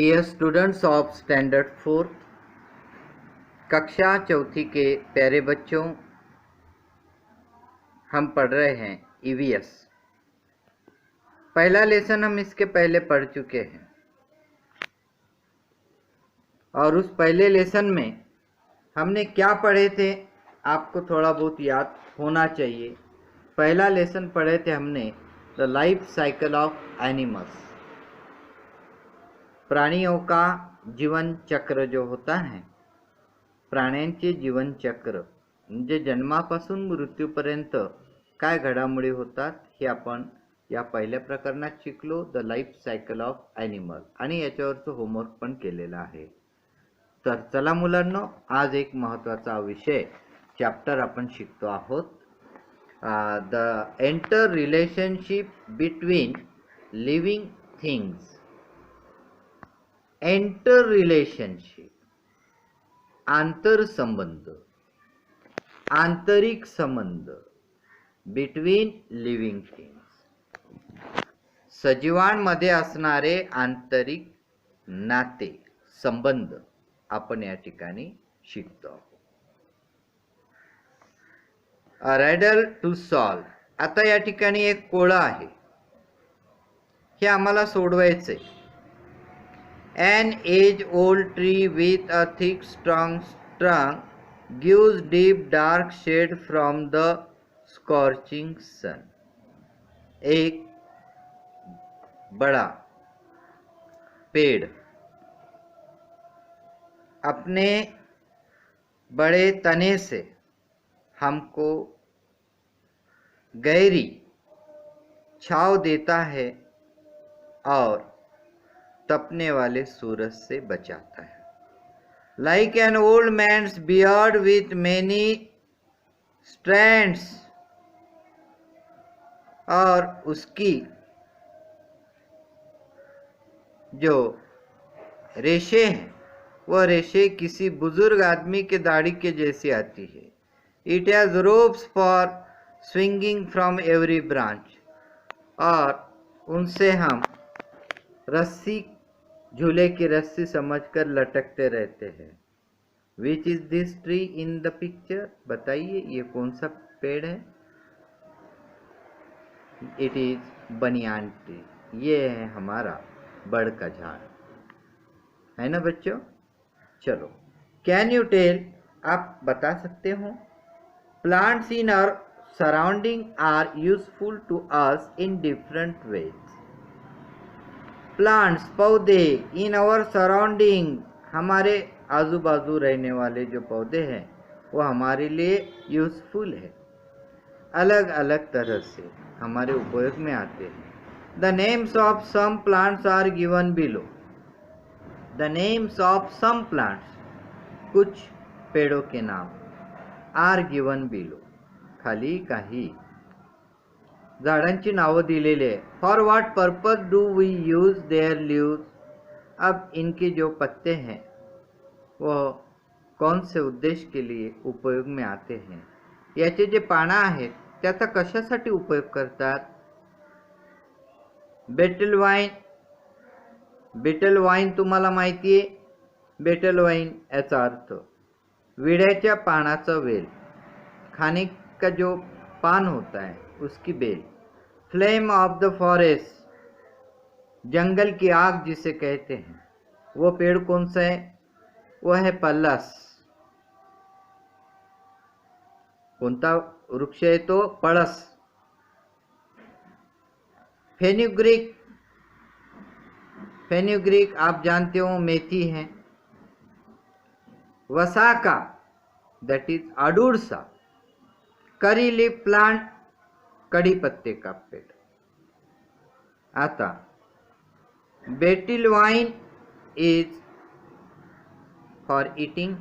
Dear students of standard 4 कक्षा चौथी के प्यारे बच्चों, हम पढ़ रहे हैं ईवीएस। पहला लेसन हम इसके पहले पढ़ चुके हैं और उस पहले लेसन में हमने क्या पढ़े थे आपको थोड़ा बहुत याद होना चाहिए। पहला लेसन पढ़े थे हमने the life cycle of animals, प्राणियों का जीवन चक्र जो होता है, प्राण्यांचे जीवन चक्र म्हणजे जन्मापासून मृत्यूपर्यंत काय घडामोडी होतात हे आपण या पहिल्या प्रकरणात शिकलो, the life cycle of animal, आणि याच्यावरचं होमवर्क पण केलेलं आहे। तर चला मुलांनो, आज एक महत्त्वाचा विषय चॅप्टर आपण शिकतो आहोत, the inter relationship between living things. Inter relationship आंतरसंबंध, आंतरिक संबंध बिटवीन लिव्हिंग थिंग्स, सजीवांमध्ये असणारे आंतरिक नाते संबंध आपण या ठिकाणी शिकतो। अ रॅडल टू सॉल्व। आता या ठिकाणी एक कोळं आहे, हे आम्हाला सोडवायचे। An age-old tree with a thick, strong trunk gives deep, dark shade from the scorching sun. एक बड़ा पेड़ अपने बड़े तने से हमको गहरी छांव देता है और तपने वाले सूरज से बचाता है। Like an old man's beard with many strands, और उसकी जो रेशे हैं वह रेशे किसी बुजुर्ग आदमी के दाढ़ी के जैसी आती है। It has ropes for swinging from every branch, और उनसे हम रस्सी, झूले की रस्सी समझकर लटकते रहते हैं। Which is this tree in the picture? बताइए ये कौन सा पेड़ है? It is बनियान ट्री, ये है हमारा बड़ का झाड़, है ना बच्चों। चलो, कैन यू टेल, आप बता सकते हो, plants in our surrounding are useful to us in different ways. Plants, पौधे, इन आवर सराउंडिंग, हमारे आजू बाजू रहने वाले जो पौधे हैं वो हमारे लिए यूजफुल है, अलग अलग तरह से हमारे उपयोग में आते हैं। The names of some plants are given below. The names of some plants, कुछ पेड़ों के नाम, आर गिवन बिलो, खाली काही झाडांची नावं दिलेली आहे। For what purpose do we use their leaves, अब इनके जो पत्ते हैं वह कौन से उद्देश्य के लिए उपयोग में आते हैं, याचे जे पानं आहेत त्याचा कशासाठी उपयोग करतात। बेटल वाईन, बेटल वाईन तुम्हाला माहिती आहे, बेटल वाईन याचा अर्थ विड्याच्या पानाचा वेल, खाने का जो पान होता है उसकी बेल। फ्लेम ऑफ द फॉरेस्ट, जंगल की आग जिसे कहते हैं, वो पेड़ कौन सा है, वह है पल्लस। कौनता वृक्ष है तो पळस। फेनुग्रीक, फेनुग्रीक आप जानते हो मेथी है। वसाका, दैट इज अडुरसा। करी लीफ प्लांट, कड़ी पत्ते का पेड़। आता betel vine is for eating,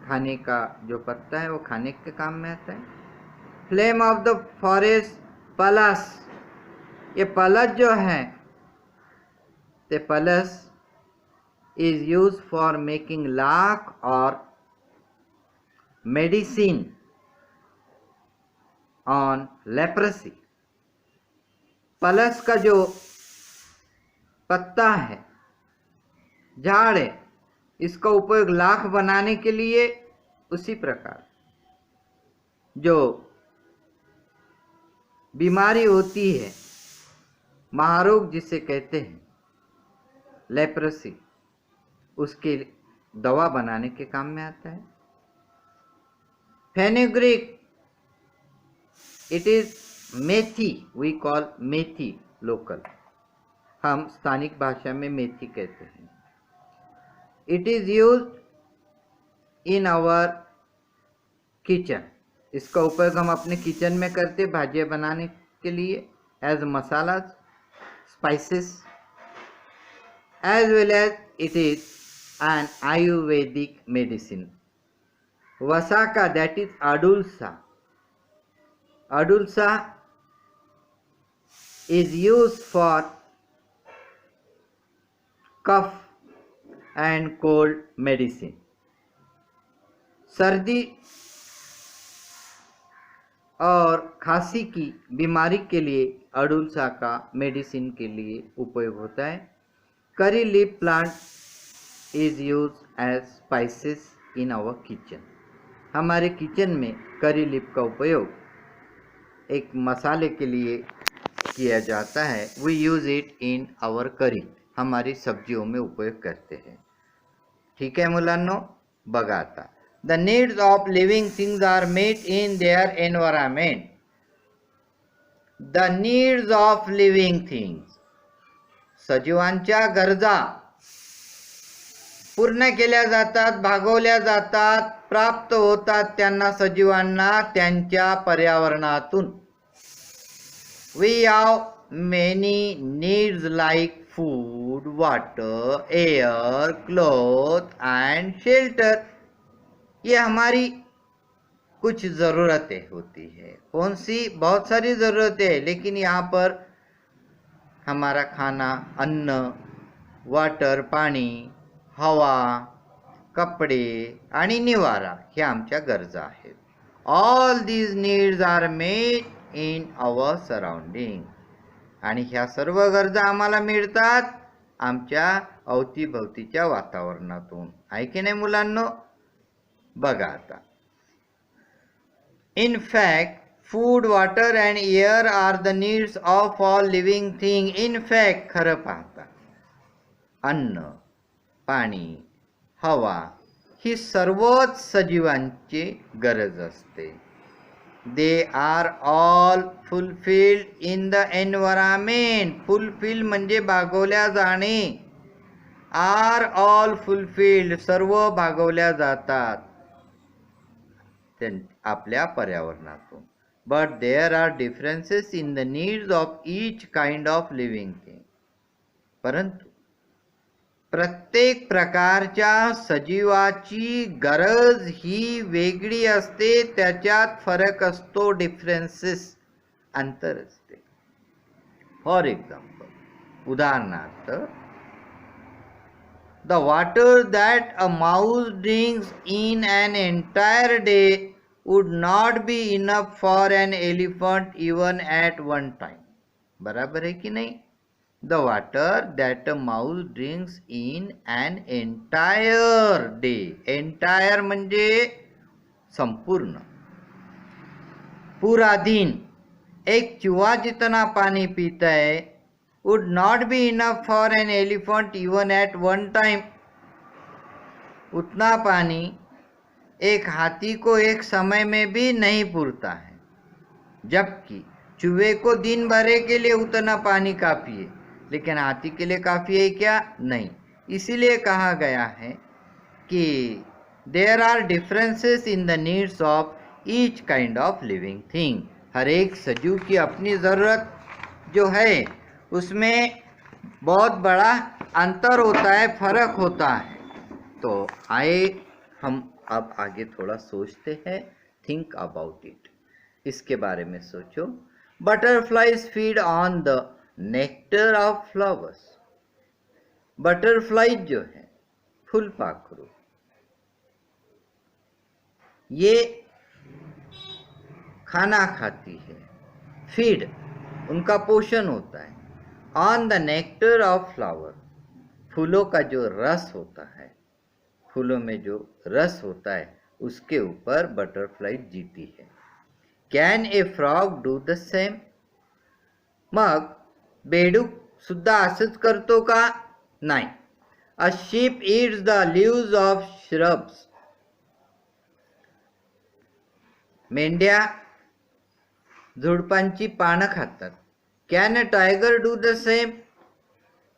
खाने का जो पत्ता है वो खाने के काम में आता है। Flame of the forest, plus, ये पलस जो है ते plus is use for making lakh और मेडिसिन ऑन लेप्रेसी। पलस का जो पत्ता है झाड़ है, इसका उपयोग लाख बनाने के लिए, उसी प्रकार जो बीमारी होती है, महारोग जिसे कहते हैं, लेप्रोसी, उसके दवा बनाने के काम में आता है। Fenugreek, it is methi, we call methi local, हम स्थानिक भाषा में मेथी कहते हैं। It is used in our kitchen, इसका उपयोग हम अपने किचन में करते भाजियाँ बनाने के लिए, as masala, spices, as well as it is an Ayurvedic medicine. Vasaka, that is Adulsa. Adulsa is used for cough and cold medicine. सर्दी और खांसी की बीमारी के लिए अडुलसा का मेडिसिन के लिए उपयोग होता है। Curry leaf plant is use as spices in our kitchen, हमारे किचन में करी लीफ का उपयोग एक मसाले के लिए किया जाता है। We use it in our curry, हमारी सब्जियों में उपयोग करते हैं। ठीक है मुलांनो, बघा आता, the needs of living things are met in their environment. The needs of living things, सजीवांच्या गरजा पूर्ण केल्या जातात, भागवल्या जातात, प्राप्त होतात त्यांना सजीवांना त्यांच्या पर्यावरणातून. We have many needs like food, water, air, cloth and shelter. ये हमारी कुछ ज़रूरतें होती है। कौन सी? बहुत सारी ज़रूरतें हैं, लेकिन यहाँ पर हमारा खाना, अन्न, वाटर, पाणी, हवा, कपडे आणि निवारा ह्या आमच्या गरजा आहेत. All these needs are met in our surrounding, आणि ह्या सर्व गरजा आम्हाला मिळतात आमच्या अवतीभवतीच्या वातावरणातून. आहे की नाही मुलांनो? बघा आता, in fact food, water and air are the needs of all living thing. In fact, खरं पाहता, अन्न, पाणी, हवा ही सर्वच सजीवांची गरज असते. They are all fulfilled in the environment. Fulfill म्हणजे भागवल्या जाणे. Are all fulfilled, सर्व भागवल्या जातात आपल्या पर्यावरणातून. But there are differences in the needs of each kind of living thing. परंतु प्रत्येक प्रकारच्या सजीवाची गरज ही वेगळी असते, त्याच्यात फरक असतो, डिफरेन्सेस, अंतर असते. फॉर एक्झाम्पल, उदाहरणार्थ, the water that a mouse drinks in an entire day would not be enough for an elephant even at one time. बराबर है कि नहीं? The water that a mouse drinks in an entire day, entire म्हणजे संपूर्ण, पूरा दिन एक चूहा जितना पानी पीता है would not be enough for an elephant even at one time. उतना पानी एक हाथी को एक समय में भी नहीं पूरता है, जबकि चूहे को दिन भरे के लिए उतना पानी काफ़ी है, लेकिन हाथी के लिए काफ़ी है क्या? नहीं. इसीलिए कहा गया है कि there are differences in the needs of each kind of living thing. हर एक सजीव की अपनी ज़रूरत जो है उसमें बहुत बड़ा अंतर होता है, फर्क होता है. तो आए हम अब आगे थोड़ा सोचते हैं, थिंक अबाउट इट, इसके बारे में सोचो. Butterflies feed on the nectar of flowers. Butterfly जो है, फूलपाखरू, ये खाना खाती है, फीड उनका पोषण होता है, on the nectar of flower, फूलों का जो रस होता है, फूलों में जो रस होता है, उसके ऊपर बटरफ्लाई जीती है। Can a frog do the same? मग बेडूक सुद्धा असंच करतो का? नाही. A sheep eats the leaves of shrubs. मेंढ्या झुडपांची पानं खातात. Can a tiger do the same?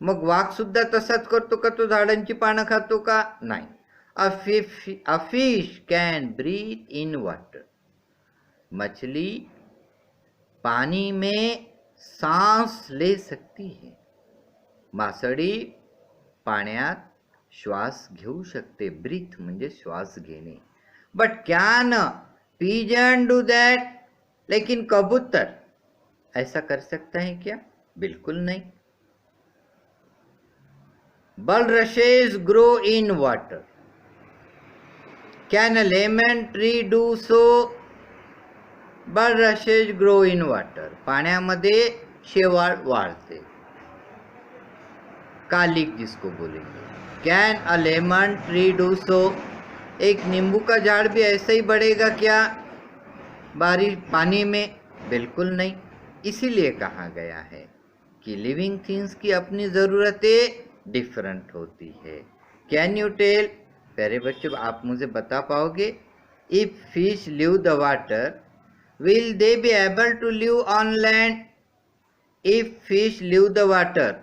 मग वाघ सुद्धा तसाच करतो का? तो झाडांची पानं खातो का? नाही. A fish can breathe in water. मछली पानी में सांस ले सकती है. मासळी पाण्यात श्वास घेऊ शकते. ब्रीथ म्हणजे श्वास घेणे. But can pigeon do that? लेकिन कबूतर ऐसा कर सकता है क्या? बिल्कुल नहीं. bulrushes grow in water. Can a lemon tree do so? bulrushes grow in water. पाण्यामध्ये शेवाळ वाढते. कालिक जिसको बोलेंगे. Can a lemon tree do so? एक नींबू का झाड़ भी ऐसे ही बढ़ेगा क्या बारिश पानी में? बिल्कुल नहीं. इसीलिए कहा गया है कि लिविंग थिंग्स की अपनी ज़रूरतें डिफरेंट होती है. Can you tell? प्यारे बच्चों, आप मुझे बता पाओगे? If fish leave the water, will they be able to live on land? If fish leave the water,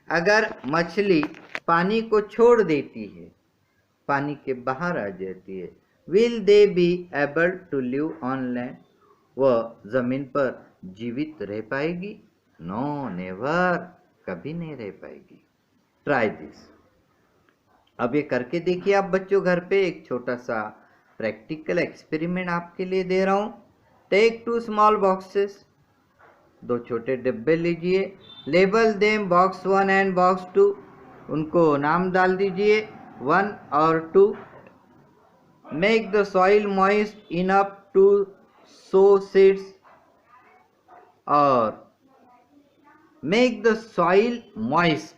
अगर मछली पानी को छोड़ देती है, पानी के बाहर आ जाती है, will they be able to live on land? वह जमीन पर जीवित रह पाएगी? नो, नेवर, कभी नहीं रह पाएगी. Try this. अब ये करके देखिए आप बच्चों घर पे. एक छोटा सा प्रैक्टिकल एक्सपेरिमेंट आपके लिए दे रहा हूँ. Take 2 small boxes. 2 छोटे डब्बे लीजिए. Label them box 1 and box 2. उनको नाम डाल दीजिए 1 और 2. Make the soil moist enough to sow seeds. और मेक द सॉइल मॉइस्ट,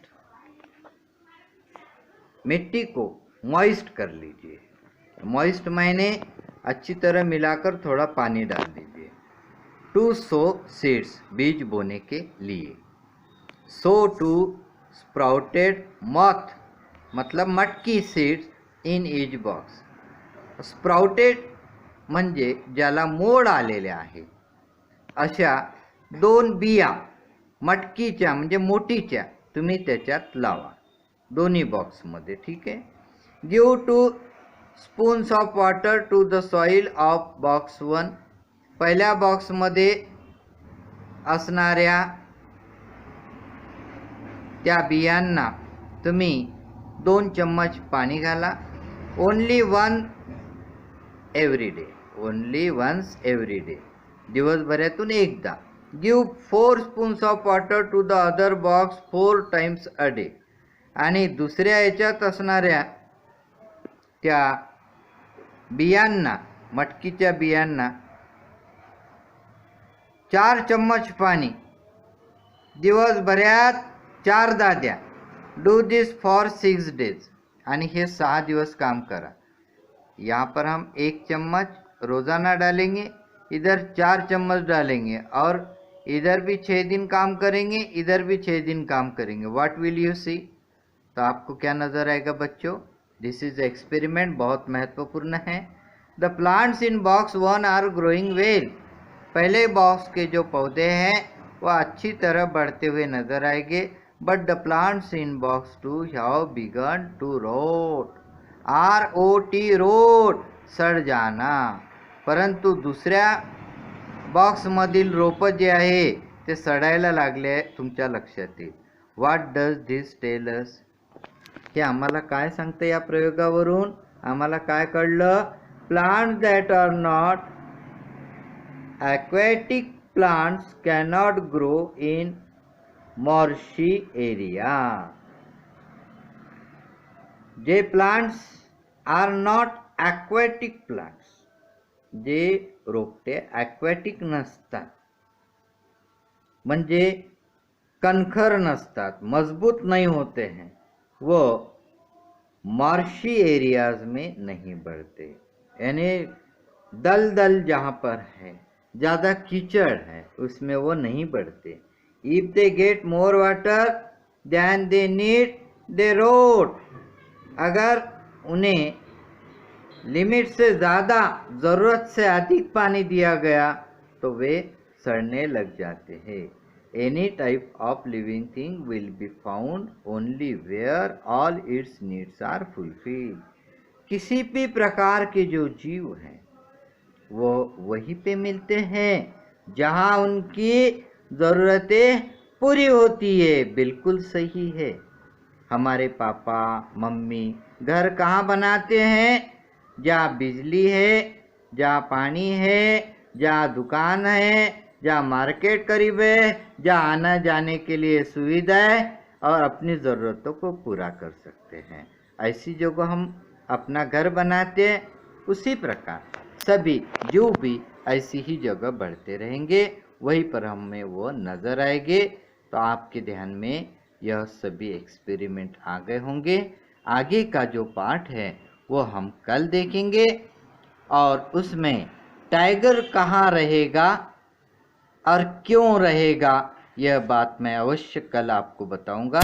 मिट्टी को मॉइस्ट कर लीजिए. मॉइस्ट मायने अच्छी तरह मिलाकर थोड़ा पानी डाल दीजिए. टू सो सीड्स, बीज बोने के लिए. सो टू स्प्राउटेड मॉथ, मतलब मटकी seeds in each box. Sprouted म्हणजे ज्याला मोड आलेले आहे अशा 2 बिया मटकीच्या म्हणजे मोठीच्या तुम्ही त्याच्यात लावा दोन्ही बॉक्समध्ये. ठीक आहे. Give 2 spoons of water to the soil of box 1. पहिल्या बॉक्समध्ये असणाऱ्या त्या बियांना तुम्ही 2 चम्मच पाणी घाला. Only 1 every day. Only once every day, दिवसभरातून एकदा. Give 4 spoons of water to the other box 4 times a day. आणि दुसऱ्या याच्यात असणाऱ्या त्या बियांना, मटकीच्या बियांना 4 चम्मच पाणी दिवसभरात 4दा द्या. Do this for 6 days. आणि हे 6 दिवस काम करा. यहाँ पर हम 1 चम्मच रोज़ाना डालेंगे, इधर 4 चम्मच डालेंगे और इधर भी 6 दिन काम करेंगे, इधर भी 6 दिन काम करेंगे. What will you see? तो आपको क्या नज़र आएगा बच्चों? दिस इज एक्सपेरिमेंट, बहुत महत्वपूर्ण है. The plants in box 1 are growing well. पहले बॉक्स के जो पौधे हैं वह अच्छी तरह बढ़ते हुए नजर आएंगे. But the plants in box 2 have begun to rot. ROT, rot, सड जाना. परंतु दुसऱ्या बॉक्समधील रोपं जे आहे ते सडायला लागले आहे. तुमच्या लक्षात येईल. What does this tell us? हे आम्हाला काय सांगतं? या प्रयोगावरून आम्हाला काय कळलं? Plants that are not aquatic plants cannot grow in marshy area. जे plants are not aquatic plants, जे रोपटे aquatic नसतात म्हणजे कणखर नसतात, मजबूत नहीं होते हैं, वो मार्शी एरियाज में नहीं बढ़ते, यानी दलदल जहाँ पर है, ज़्यादा कीचड़ है, उसमें वो नहीं बढ़ते। If they get more water then they need they rot, अगर उन्हें लिमिट से ज़्यादा, ज़रूरत से अधिक पानी दिया गया तो वे सड़ने लग जाते हैं। Any type of living thing will be found only where all its needs are fulfilled. किसी भी प्रकार के जो जीव हैं वो वहीं पे मिलते हैं जहाँ उनकी ज़रूरतें पूरी होती है। बिल्कुल सही है। हमारे पापा मम्मी घर कहाँ बनाते हैं? जहाँ बिजली है, जहाँ पानी है, जहाँ दुकान है, जहाँ मार्केट करीब है, जहाँ आना जाने के लिए सुविधा है और अपनी ज़रूरतों को पूरा कर सकते हैं, ऐसी जगह हम अपना घर बनाते हैं। उसी प्रकार सभी जीव भी ऐसी ही जगह बढ़ते रहेंगे, वहीं पर हमें वो नज़र आएंगे। तो आपके ध्यान में यह सभी एक्सपेरिमेंट आ गए होंगे। आगे का जो पार्ट है वो हम कल देखेंगे और उसमें टाइगर कहाँ रहेगा और क्यों रहेगा, यह बात मैं अवश्य कल आपको बताऊंगा।